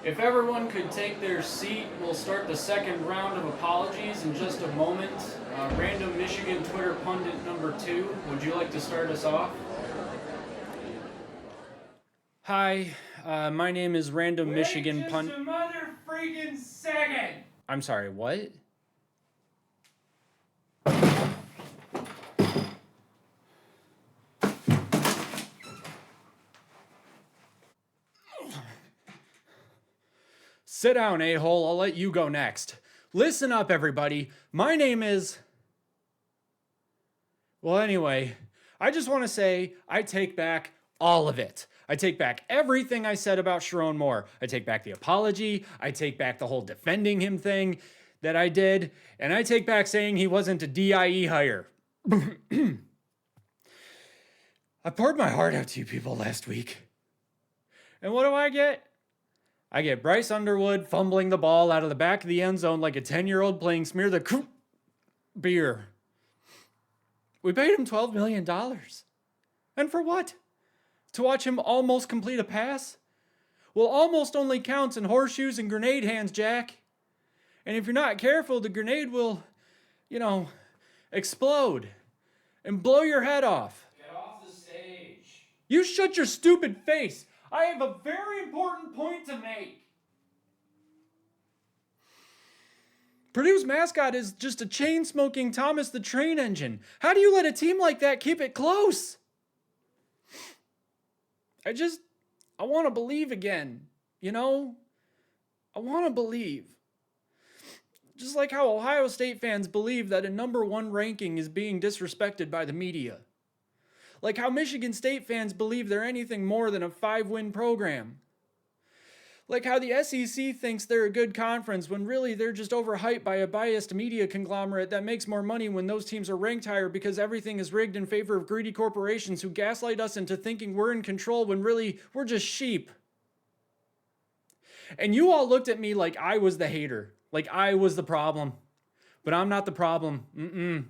If everyone could take their seat, we'll start the second round of apologies in just a moment. Random Michigan Twitter pundit number 2, would you like to start us off? Hi, my name is Random Michigan Pundit. Just a mother freaking second! I'm sorry, what? Sit down, a-hole. I'll let you go next. Listen up, everybody. My name is... Well, anyway, I just want to say I take back all of it. I take back everything I said about Sherrone Moore. I take back the apology. I take back the whole defending him thing that I did. And I take back saying he wasn't a DIE hire. I poured my heart out to you people last week. And what do I get? I get Bryce Underwood fumbling the ball out of the back of the end zone like a 10-year-old playing smear the beer. We paid him $12 million. And for what? To watch him almost complete a pass? Well, almost only counts in horseshoes and grenade hands, Jack. And if you're not careful, the grenade will, explode and blow your head off. Get off the stage. You shut your stupid face. I have a very important point to make. Purdue's mascot is just a chain-smoking Thomas the Train Engine. How do you let a team like that keep it close? I want to believe again, I want to believe. Just like how Ohio State fans believe that a number 1 ranking is being disrespected by the media. Like how Michigan State fans believe they're anything more than a 5-win program. Like how the SEC thinks they're a good conference when really they're just overhyped by a biased media conglomerate that makes more money when those teams are ranked higher because everything is rigged in favor of greedy corporations who gaslight us into thinking we're in control when really we're just sheep. And you all looked at me like I was the hater, like I was the problem. But I'm not the problem.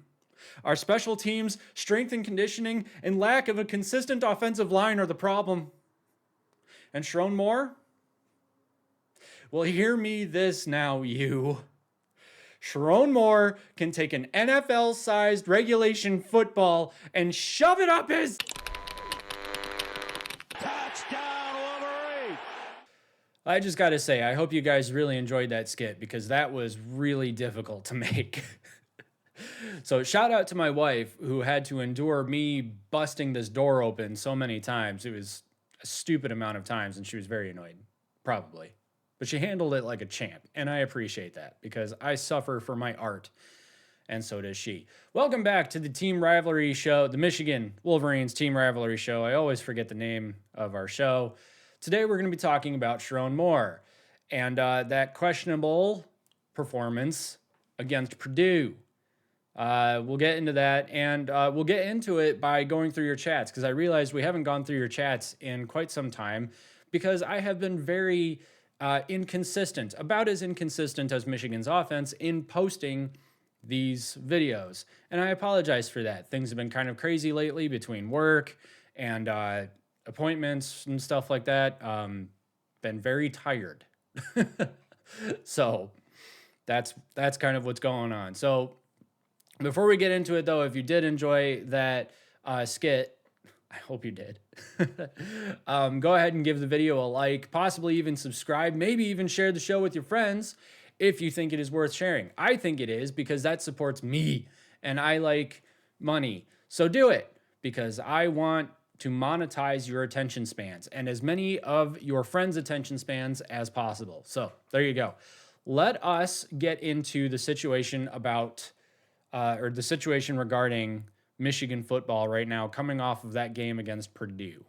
Our special teams, strength and conditioning, and lack of a consistent offensive line are the problem. And Sherrone Moore? Well, hear me this now, you. Sherrone Moore can take an NFL-sized regulation football and shove it up his... Touchdown, Wolverine! I just gotta say, I hope you guys really enjoyed that skit because that was really difficult to make. So shout out to my wife who had to endure me busting this door open so many times. It was a stupid amount of times and she was very annoyed, probably. But she handled it like a champ, and I appreciate that because I suffer for my art, and so does she. Welcome back to the Team Rivalry Show, the Michigan Wolverines Team Rivalry Show. I always forget the name of our show. Today we're going to be talking about Sherrone Moore and that questionable performance against Purdue. We'll get into that, and we'll get into it by going through your chats because I realized we haven't gone through your chats in quite some time because I have been very... inconsistent, about as inconsistent as Michigan's offense in posting these videos. And I apologize for that. Things have been kind of crazy lately between work and appointments and stuff like that. Been very tired. So that's kind of what's going on. So before we get into it though, if you did enjoy that skit, I hope you did. Go ahead and give the video a like, possibly even subscribe, maybe even share the show with your friends if you think it is worth sharing. I think it is because that supports me and I like money. So do it because I want to monetize your attention spans and as many of your friends' attention spans as possible. So there you go. Let us get into the situation about, or the situation regarding Michigan football right now coming off of that game against Purdue.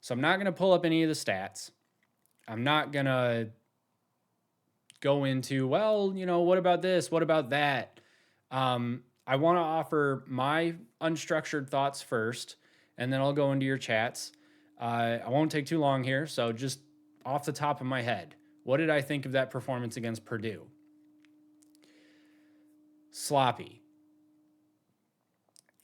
So I'm not going to pull up any of the stats. I'm not going to go into, well, what about this? What about that? I want to offer my unstructured thoughts first, and then I'll go into your chats. I won't take too long here, so just off the top of my head, what did I think of that performance against Purdue? Sloppy.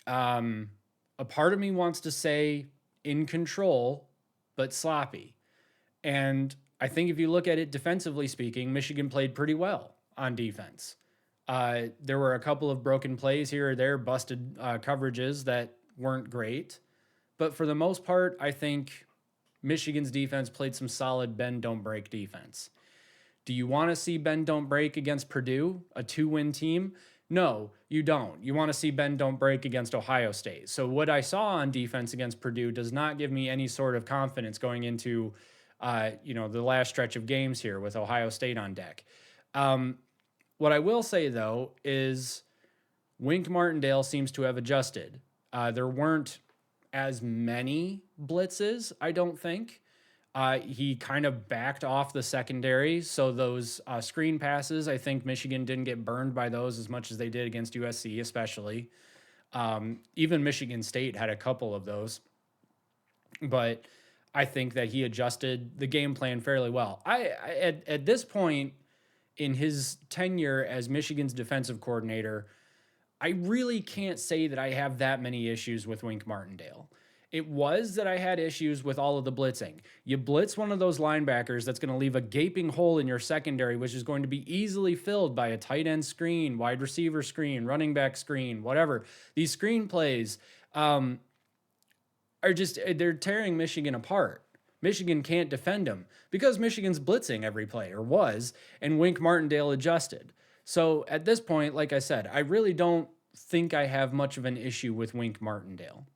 A part of me wants to say in control, but sloppy. And I think if you look at it defensively speaking, Michigan played pretty well on defense. There were a couple of broken plays here or there, busted coverages that weren't great. But for the most part, I think Michigan's defense played some solid bend, don't break defense. Do you want to see bend, don't break against Purdue, a 2-win team? No, you don't. You want to see bend, don't break against Ohio State. So what I saw on defense against Purdue does not give me any sort of confidence going into, the last stretch of games here with Ohio State on deck. What I will say, though, is Wink Martindale seems to have adjusted. There weren't as many blitzes, I don't think. He kind of backed off the secondary. So those screen passes, I think Michigan didn't get burned by those as much as they did against USC, especially. Even Michigan State had a couple of those. But I think that he adjusted the game plan fairly well. At this point in his tenure as Michigan's defensive coordinator, I really can't say that I have that many issues with Wink Martindale. It was that I had issues with all of the blitzing. You blitz one of those linebackers that's going to leave a gaping hole in your secondary, which is going to be easily filled by a tight end screen, wide receiver screen, running back screen, whatever. These screen plays are just, they're tearing Michigan apart. Michigan can't defend them because Michigan's blitzing every play, or was, and Wink Martindale adjusted. So at this point, like I said, I really don't think I have much of an issue with Wink Martindale.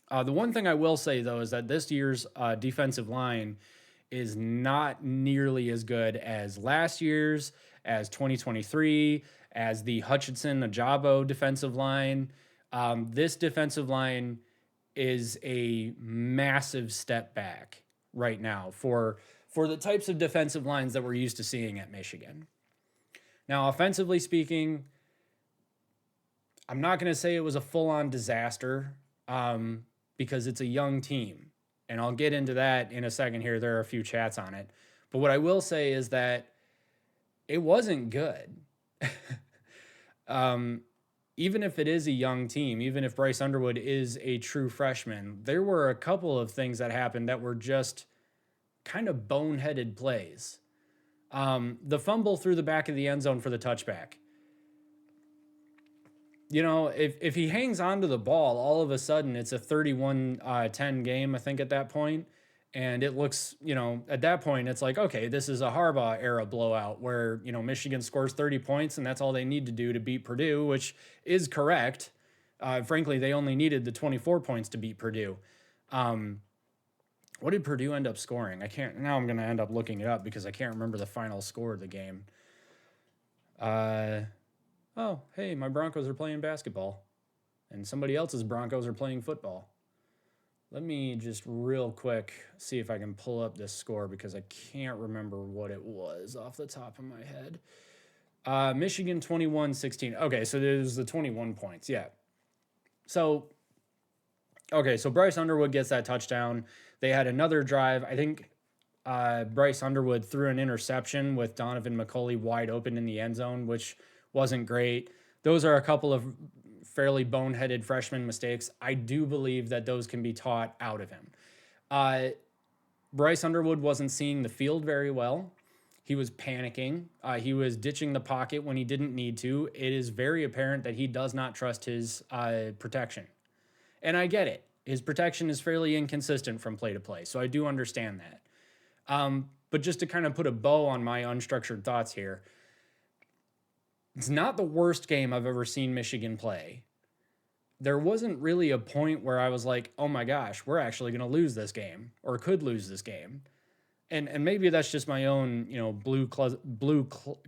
The one thing I will say, though, is that this year's defensive line is not nearly as good as last year's, as 2023, as the Hutchinson-Ajabo defensive line. This defensive line is a massive step back right now for the types of defensive lines that we're used to seeing at Michigan. Now, offensively speaking, I'm not going to say it was a full-on disaster because it's a young team. And I'll get into that in a second here. There are a few chats on it. But what I will say is that it wasn't good. Even if it is a young team, even if Bryce Underwood is a true freshman, there were a couple of things that happened that were just kind of boneheaded plays. The fumble through the back of the end zone for the touchback. You know, if he hangs onto the ball, all of a sudden it's a 31-10 game, I think, at that point. And it looks, at that point, it's like, okay, this is a Harbaugh era blowout where, Michigan scores 30 points and that's all they need to do to beat Purdue, which is correct. Frankly, they only needed the 24 points to beat Purdue. What did Purdue end up scoring? Now I'm going to end up looking it up because I can't remember the final score of the game. Oh, hey, my Broncos are playing basketball and somebody else's Broncos are playing football. Let me just real quick see if I can pull up this score because I can't remember what it was off the top of my head. Michigan 21-16. Okay, so there's the 21 points. Yeah. So Bryce Underwood gets that touchdown. They had another drive. I think Bryce Underwood threw an interception with Donovan McCulley wide open in the end zone, which wasn't great. Those are a couple of fairly boneheaded freshman mistakes. I do believe that those can be taught out of him. Bryce Underwood wasn't seeing the field very well. He was panicking. He was ditching the pocket when he didn't need to. It is very apparent that he does not trust his protection. And I get it. His protection is fairly inconsistent from play to play, so I do understand that. But just to kind of put a bow on my unstructured thoughts here, it's not the worst game I've ever seen Michigan play. There wasn't really a point where I was like, oh my gosh, we're actually going to lose this game or could lose this game. And maybe that's just my own, blue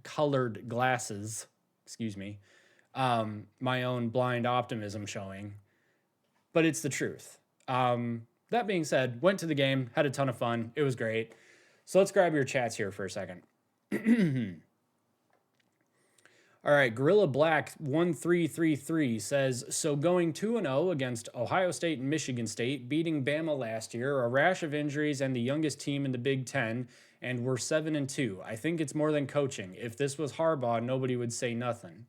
colored glasses, excuse me, my own blind optimism showing. But it's the truth. That being said, went to the game, had a ton of fun. It was great. So let's grab your chats here for a second. All right, Gorilla Black 1333 says, so going 2-0 against Ohio State and Michigan State, beating Bama last year, a rash of injuries and the youngest team in the Big Ten, and we're 7-2. I think it's more than coaching. If this was Harbaugh, nobody would say nothing.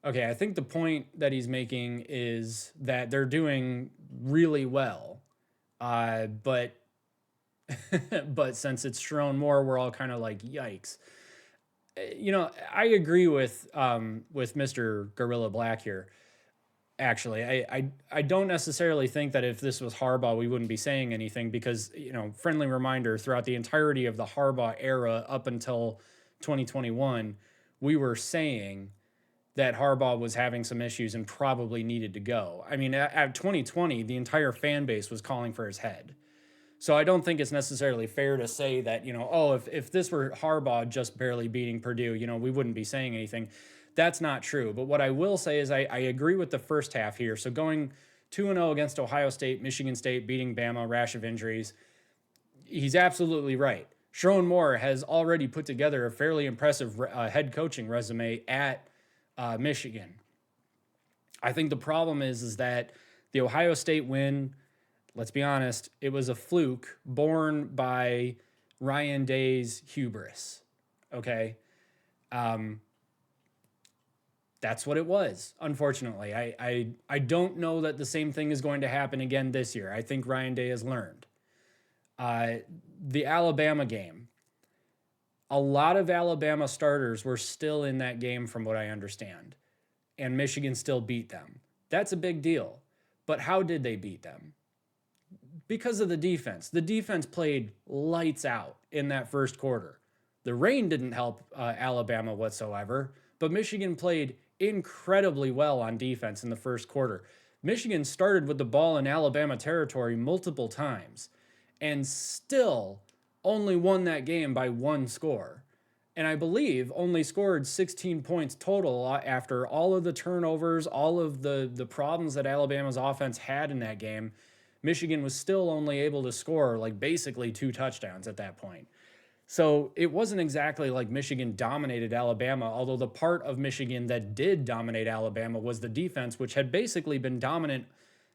Okay, I think the point that he's making is that they're doing really well, but But since it's Sherrone Moore, we're all kind of like, yikes. I agree with Mr. Gorilla Black here. Actually, I don't necessarily think that if this was Harbaugh, we wouldn't be saying anything because, friendly reminder, throughout the entirety of the Harbaugh era up until 2021, we were saying that Harbaugh was having some issues and probably needed to go. I mean, at 2020, the entire fan base was calling for his head. So I don't think it's necessarily fair to say that, if this were Harbaugh just barely beating Purdue, we wouldn't be saying anything. That's not true. But what I will say is I agree with the first half here. So going 2-0 against Ohio State, Michigan State, beating Bama, rash of injuries, he's absolutely right. Sherrone Moore has already put together a fairly impressive head coaching resume at Michigan. I think the problem is that the Ohio State win, let's be honest, it was a fluke born by Ryan Day's hubris. Okay? That's what it was, unfortunately. I don't know that the same thing is going to happen again this year. I think Ryan Day has learned. The Alabama game, a lot of Alabama starters were still in that game from what I understand, and Michigan still beat them. That's a big deal. But how did they beat them? Because of the defense. The defense played lights out in that first quarter. The rain didn't help Alabama whatsoever, but Michigan played incredibly well on defense in the first quarter. Michigan started with the ball in Alabama territory multiple times and still only won that game by one score. And I believe only scored 16 points total after all of the turnovers, all of the problems that Alabama's offense had in that game. Michigan was still only able to score like basically 2 touchdowns at that point. So it wasn't exactly like Michigan dominated Alabama, although the part of Michigan that did dominate Alabama was the defense, which had basically been dominant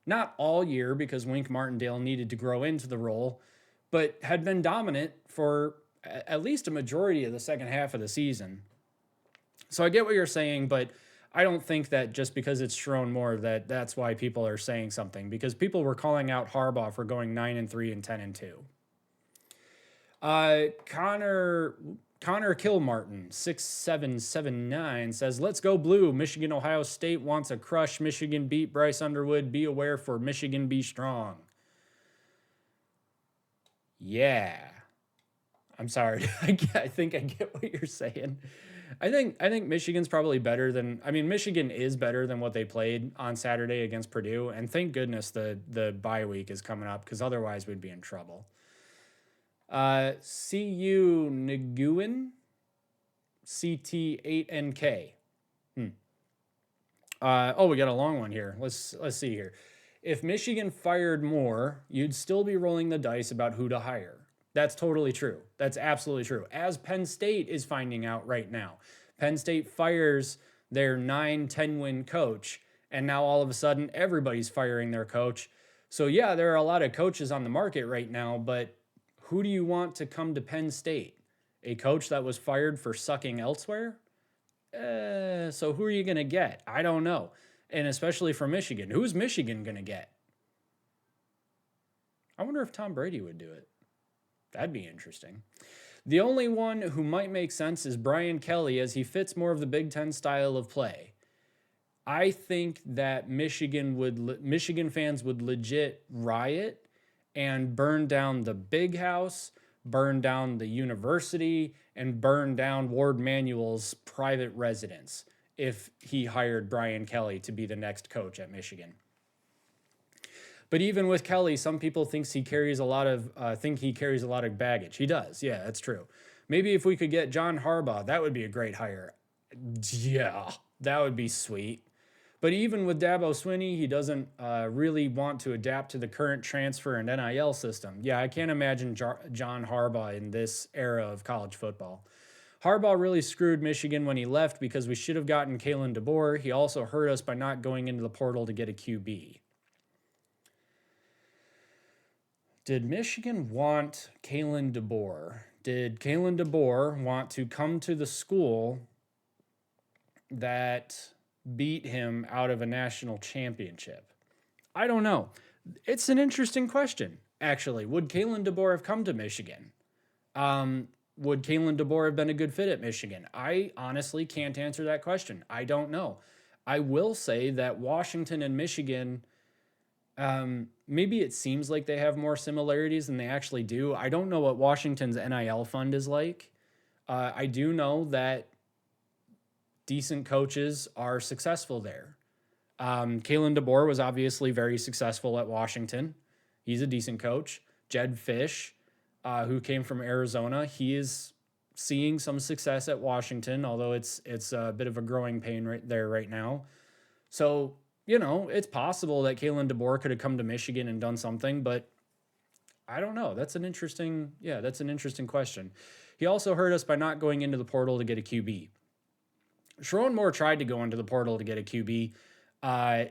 not all year because Wink Martindale needed to grow into the role, but had been dominant for at least a majority of the second half of the season. So I get what you're saying, but I don't think that just because it's Sherrone Moore that's why people are saying something, because people were calling out Harbaugh for going 9-3 and 10-2. Connor Kilmartin 6779 says, "Let's go blue. Michigan Ohio State wants a crush. Michigan beat Bryce Underwood. Be aware for Michigan be strong." Yeah. I'm sorry. I think I get what you're saying. I think Michigan's probably better than, Michigan is better than what they played on Saturday against Purdue, and thank goodness the bye week is coming up because otherwise we'd be in trouble. CU Nguyen CT8NK. We got a long one here. Let's see here. If Michigan fired Moore, you'd still be rolling the dice about who to hire. That's totally true. That's absolutely true. As Penn State is finding out right now. Penn State fires their 9-10 win coach, and now all of a sudden everybody's firing their coach. So yeah, there are a lot of coaches on the market right now, but who do you want to come to Penn State? A coach that was fired for sucking elsewhere? So who are you going to get? I don't know. And especially for Michigan. Who's Michigan going to get? I wonder if Tom Brady would do it. That'd be interesting. The only one who might make sense is Brian Kelly, as he fits more of the Big Ten style of play. I think that Michigan fans would legit riot and burn down the big house, burn down the university, and burn down Ward Manuel's private residence if he hired Brian Kelly to be the next coach at Michigan. But even with Kelly, some people think he carries a lot of baggage. He does. Yeah, that's true. Maybe if we could get John Harbaugh, that would be a great hire. Yeah, that would be sweet. But even with Dabo Swinney, he doesn't really want to adapt to the current transfer and NIL system. Yeah, I can't imagine John Harbaugh in this era of college football. Harbaugh really screwed Michigan when he left because we should have gotten Kalen DeBoer. He also hurt us by not going into the portal to get a QB. Did Michigan want Kalen DeBoer? Did Kalen DeBoer want to come to the school that beat him out of a national championship? I don't know. It's an interesting question. actually. Would Kalen DeBoer have come to Michigan? Would Kalen DeBoer have been a good fit at Michigan? I honestly can't answer that question. I don't know. I will say that Washington and Michigan, maybe it seems like they have more similarities than they actually do. I don't know what Washington's NIL fund is like. I do know that decent coaches are successful there. Kalen DeBoer was obviously very successful at Washington. He's a decent coach. Jed Fish, who came from Arizona, he is seeing some success at Washington, although it's a bit of a growing pain right there right now. So, it's possible that Kalen DeBoer could have come to Michigan and done something, but I don't know. That's an interesting question. He also hurt us by not going into the portal to get a QB. Sherrone Moore tried to go into the portal to get a QB.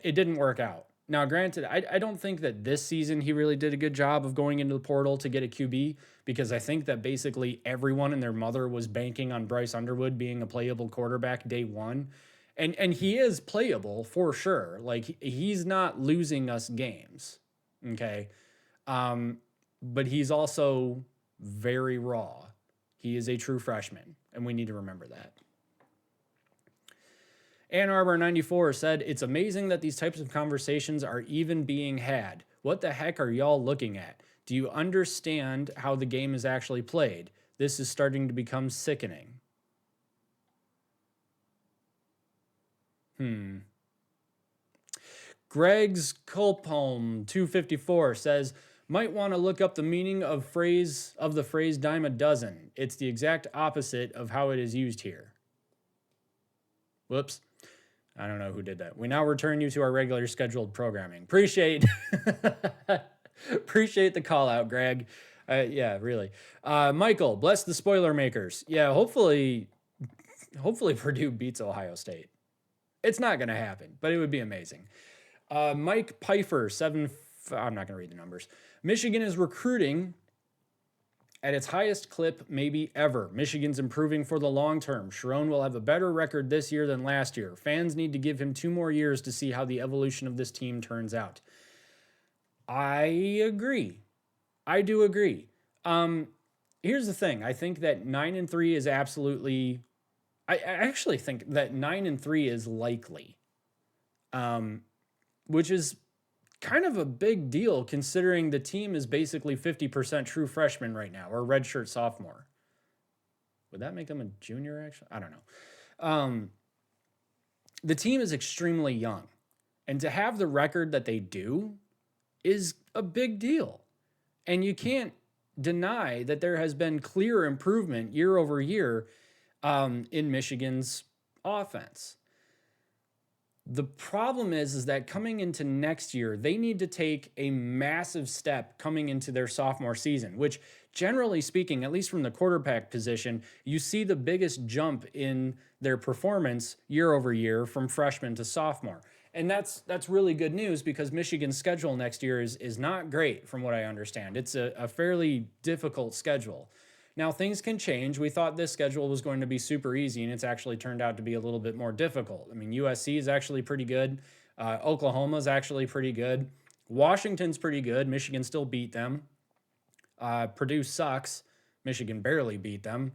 It didn't work out. Now, granted, I don't think that this season he really did a good job of going into the portal to get a QB, because I think that basically everyone and their mother was banking on Bryce Underwood being a playable quarterback day one. And he is playable for sure. Like, he's not losing us games. Okay. But he's also very raw. He is a true freshman, and we need to remember that. Ann Arbor 94 said, "It's amazing that these types of conversations are even being had. What the heck are y'all looking at? Do you understand how the game is actually played? This is starting to become sickening." Greg's Colpholm 254 says, "Might want to look up the meaning of the phrase dime a dozen. It's the exact opposite of how it is used here." Whoops. I don't know who did that. We now return you to our regular scheduled programming. Appreciate the call out, Greg. Yeah, really. Michael, bless the Boilermakers. Yeah, hopefully Purdue beats Ohio State. It's not going to happen, but it would be amazing. Mike Pfeiffer, I'm not going to read the numbers. Michigan is recruiting at its highest clip maybe ever. Michigan's improving for the long term. Sherrone will have a better record this year than last year. Fans need to give him 2 more years to see how the evolution of this team turns out. I agree. I do agree. Here's the thing. I think that 9-3 is absolutely... I actually think that 9-3 is likely, which is kind of a big deal considering the team is basically 50% true freshman right now, or redshirt sophomore. Would that make them a junior, actually? I don't know. The team is extremely young, and to have the record that they do is a big deal. And you can't deny that there has been clear improvement year over year in Michigan's offense. The problem is that coming into next year, they need to take a massive step coming into their sophomore season, which generally speaking, at least from the quarterback position, you see the biggest jump in their performance year over year from freshman to sophomore. And that's really good news, because Michigan's schedule next year is not great from what I understand. It's a fairly difficult schedule. Now, things can change. We thought this schedule was going to be super easy, and it's actually turned out to be a little bit more difficult. I mean, USC is actually pretty good. Oklahoma is actually pretty good. Washington's pretty good. Michigan still beat them. Purdue sucks. Michigan barely beat them.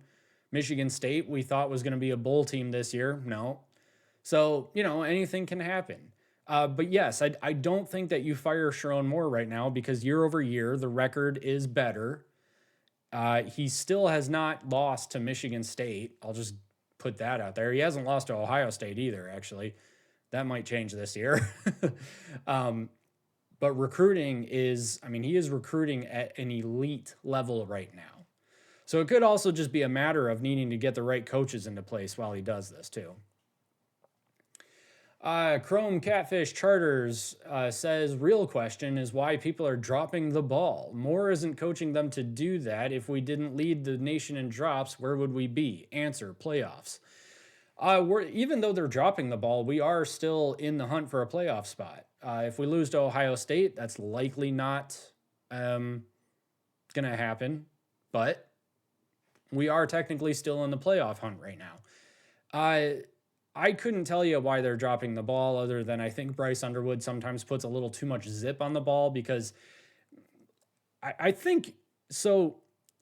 Michigan State, we thought was going to be a bowl team this year. No. So, anything can happen. But yes, I don't think that you fire Sherrone Moore right now, because year over year, the record is better. He still has not lost to Michigan State. I'll just put that out there. He hasn't lost to Ohio State either, actually. That might change this year. But recruiting he is recruiting at an elite level right now. So it could also just be a matter of needing to get the right coaches into place while he does this too. Chrome Catfish Charters says, "Real question is why people are dropping the ball. Moore isn't coaching them to do that. If we didn't lead the nation in drops, where would we be? Answer, playoffs." Even though they're dropping the ball, we are still in the hunt for a playoff spot. If we lose to Ohio State, that's likely not going to happen. But we are technically still in the playoff hunt right now. I couldn't tell you why they're dropping the ball, other than I think Bryce Underwood sometimes puts a little too much zip on the ball, because I think so.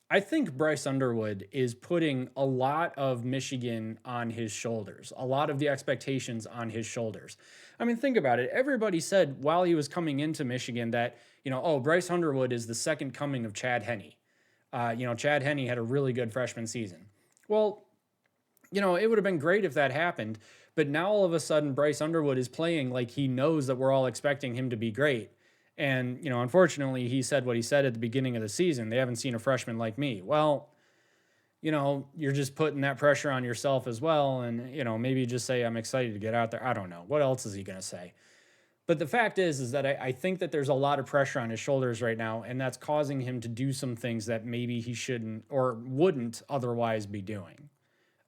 I think Bryce Underwood is putting a lot of Michigan on his shoulders, a lot of the expectations on his shoulders. I mean, think about it. Everybody said while he was coming into Michigan that, oh, Bryce Underwood is the second coming of Chad Henne. Chad Henne had a really good freshman season. Well, it would have been great if that happened. But now all of a sudden, Bryce Underwood is playing like he knows that we're all expecting him to be great. And, unfortunately, he said what he said at the beginning of the season. They haven't seen a freshman like me. Well, you're just putting that pressure on yourself as well. And, maybe just say, I'm excited to get out there. I don't know. What else is he going to say? But the fact is that I think that there's a lot of pressure on his shoulders right now. And that's causing him to do some things that maybe he shouldn't or wouldn't otherwise be doing.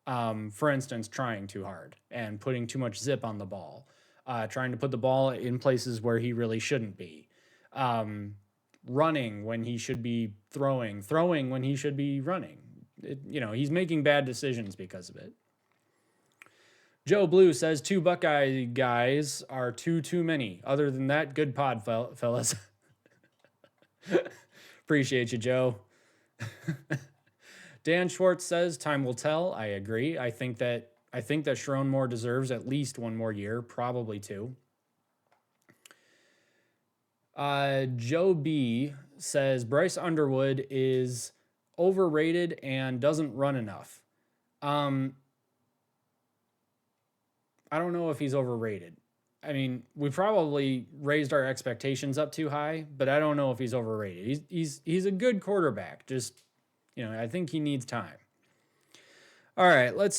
For instance, trying too hard and putting too much zip on the ball, trying to put the ball in places where he really shouldn't be, running when he should be throwing when he should be running. He's making bad decisions because of it. Joe Blue says 2 Buckeye guys are too many. Other than that, good pod, fellas. Appreciate you, Joe. Dan Schwartz says time will tell. I agree. I think that Sherrone Moore deserves at least 1 more year, probably 2. Joe B says Bryce Underwood is overrated and doesn't run enough. I don't know if he's overrated. I mean, we probably raised our expectations up too high, but I don't know if he's overrated. He's a good quarterback. Just, I think he needs time. All right, let's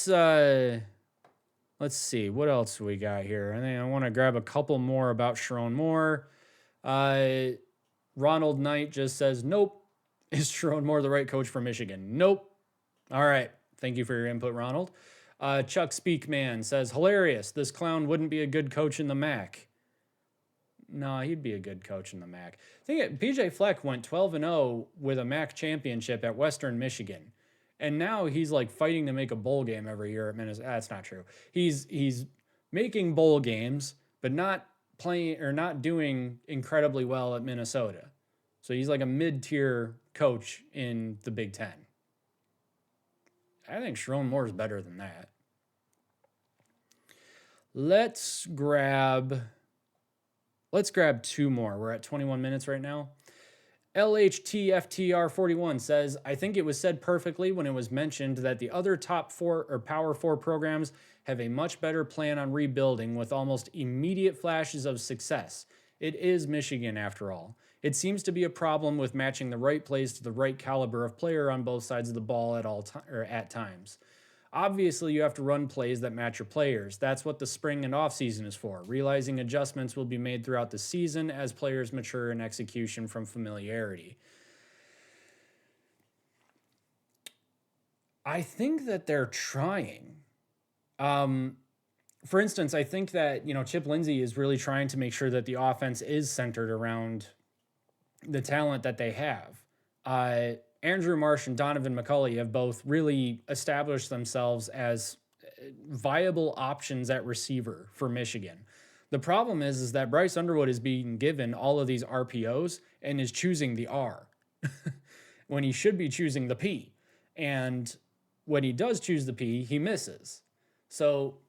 see what else we got here. I think I want to grab a couple more about Sherrone Moore. Ronald Knight just says, nope. Is Sherrone Moore the right coach for Michigan? Nope. All right. Thank you for your input, Ronald. Chuck Speakman says, hilarious. This clown wouldn't be a good coach in the MAC. No, he'd be a good coach in the MAC. I think PJ Fleck went 12-0 with a MAC championship at Western Michigan. And now he's like fighting to make a bowl game every year at Minnesota. That's not true. He's making bowl games, but not playing or not doing incredibly well at Minnesota. So he's like a mid-tier coach in the Big Ten. I think Sherrone Moore is better than that. Let's grab 2 more. We're at 21 minutes right now. LHTFTR41 says, I think it was said perfectly when it was mentioned that the other top 4 or Power 4 programs have a much better plan on rebuilding with almost immediate flashes of success. It is Michigan after all. It seems to be a problem with matching the right plays to the right caliber of player on both sides of the ball at times. Obviously, you have to run plays that match your players. That's what the spring and offseason is for. Realizing adjustments will be made throughout the season as players mature in execution from familiarity. I think that they're trying. For instance, I think that, Chip Lindsey is really trying to make sure that the offense is centered around the talent that they have. Andrew Marsh and Donovan McCulley have both really established themselves as viable options at receiver for Michigan. The problem is that Bryce Underwood is being given all of these RPOs and is choosing the R when he should be choosing the P. And when he does choose the P, he misses. So,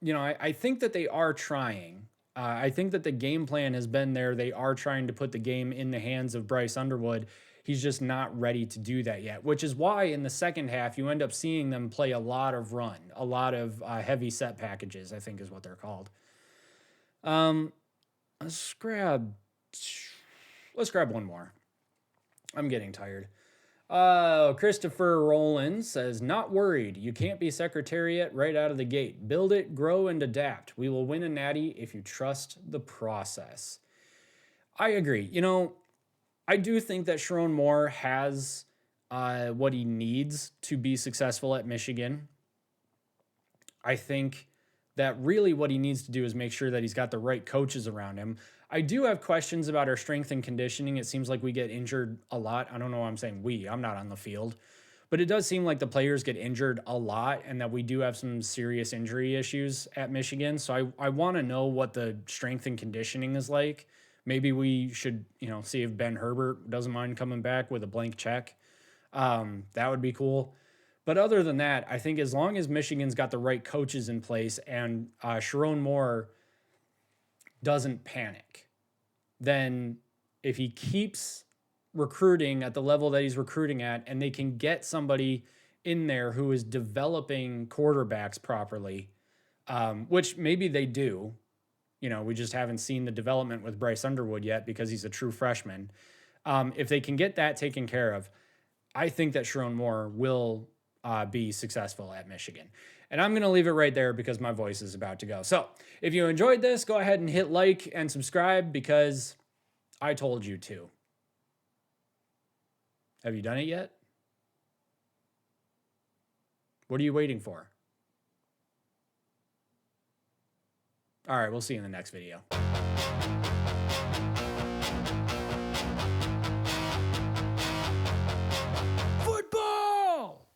I think that they are trying. I think that the game plan has been there. They are trying to put the game in the hands of Bryce Underwood. He's just not ready to do that yet, which is why in the second half, you end up seeing them play a lot of run, a lot of heavy set packages, I think is what they're called. Let's grab 1 more. I'm getting tired. Christopher Rowland says, not worried. You can't be Secretariat right out of the gate. Build it, grow, and adapt. We will win a natty if you trust the process. I agree. I do think that Sherrone Moore has what he needs to be successful at Michigan. I think that really what he needs to do is make sure that he's got the right coaches around him. I do have questions about our strength and conditioning. It seems like we get injured a lot. I don't know why I'm saying we. I'm not on the field. But it does seem like the players get injured a lot and that we do have some serious injury issues at Michigan. So I want to know what the strength and conditioning is like Maybe we should, see if Ben Herbert doesn't mind coming back with a blank check. That would be cool. But other than that, I think as long as Michigan's got the right coaches in place and Sherrone Moore doesn't panic, then if he keeps recruiting at the level that he's recruiting at, and they can get somebody in there who is developing quarterbacks properly, which maybe they do. We just haven't seen the development with Bryce Underwood yet because he's a true freshman. If they can get that taken care of, I think that Sherrone Moore will be successful at Michigan. And I'm going to leave it right there because my voice is about to go. So if you enjoyed this, go ahead and hit like and subscribe because I told you to. Have you done it yet? What are you waiting for? All right, we'll see you in the next video.